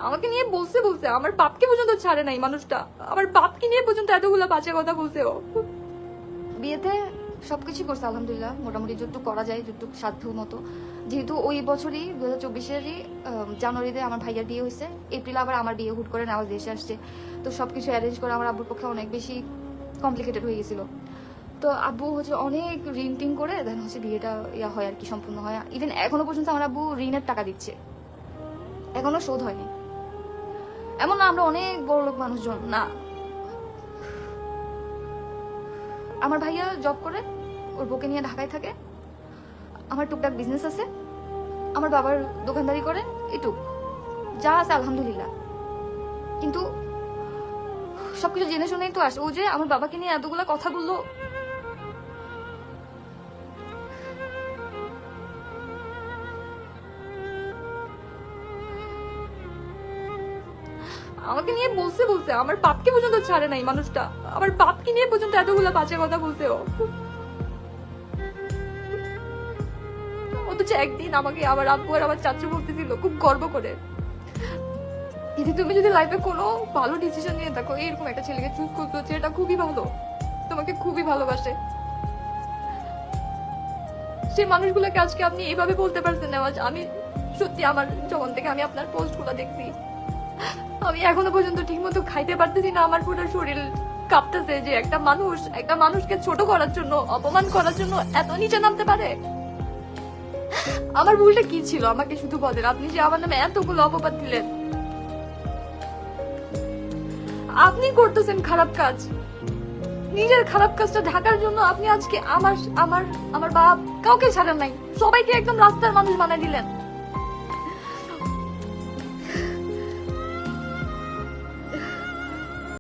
আমাকে নিয়ে বলছে বলছে আমার বাপকে পর্যন্ত ছাড়ে নাই মানুষটা, আমার বাপকে নিয়ে পর্যন্ত এতগুলো বাজে কথা বলছে ও। বিয়েতে সবকিছু করছে আলহামদুলিল্লাহ, মোটামুটি যতটুকু করা যায়, যতটুকু সাধ্য মতো। যেহেতু ওই বছরই 2024-এরই জানুয়ারিতে আমার ভাইয়ার বিয়ে হয়েছে, এপ্রিল আবার আমার বিয়ে হুট করে নেওয়া দেশে আসছে। তো সবকিছু অ্যারেঞ্জ করে আমার আব্বুর পক্ষে অনেক বেশি কমপ্লিকেটেড হয়ে গেছিল। তো আব্বু হচ্ছে অনেক ঋণ টিন করে দেন হচ্ছে বিয়েটা হয় আর কি, সম্পূর্ণ হয়। ইভেন এখনো পর্যন্ত আমার আব্বু ঋণের টাকা দিচ্ছে, এখনো শোধ হয়নি। এমন না আমরা অনেক বড় লোক মানুষজন না। আমার ভাইয়া জব করে, ওর বউকে নিয়ে ঢাকায় থাকে। আমার টুকটাক বিজনেস আছে, আমার বাবার দোকানদারি করে, এটুক যা আছে আলহামদুলিল্লাহ। কিন্তু সবকিছু জেনে শুনেই তো আসে। ও যে আমার বাবাকে নিয়ে এতগুলা কথা বললো, আমাকে নিয়ে বলছে বলছে আমার বাপকে পর্যন্ত ছাড়ে নাই মানুষটা, আমার বাপকে নিয়ে পর্যন্ত এতগুলা বাজে কথা বলছে ও। অথচ একদিন আমাকে আমার আব্বু আর আমার চাচু বলতেছিল খুব গর্ব করে, দিদি তুমি যদি লাইফে কোনো ভালো ডিসিশন নিয়ে থাকো, এরকম একটা ছেলেকে চুজ করতে হচ্ছে, এটা খুবই ভালো, তোমাকে খুবই ভালোবাসে। সেই মানুষগুলোকে আজকে আপনি এইভাবে বলতে পারছেন না। আমি সত্যি আমার যখন থেকে আমি আপনার পোস্ট গুলো দেখছি, আমি এখনো পর্যন্ত ঠিক মতো খাইতে পারতেছি না, আমার পুরো শরীর কাঁপতেছে যে একটা মানুষকে ছোট করার জন্য, অপমান করার জন্য এত নিচে নামতে পারে। আমার ভুলটা কি ছিল আমাকে শুধু বলেন, আপনি যে আমার নামে এতগুলো অপবাদ দিলেন। আপনি করতেছেন খারাপ কাজ, নিজের খারাপ কাজটা ঢাকার জন্য আপনি আজকে আমার আমার আমার বাপ কাউকে ছাড়েন নাই, সবাইকে একদম রাস্তার মানুষ বানাই দিলেন।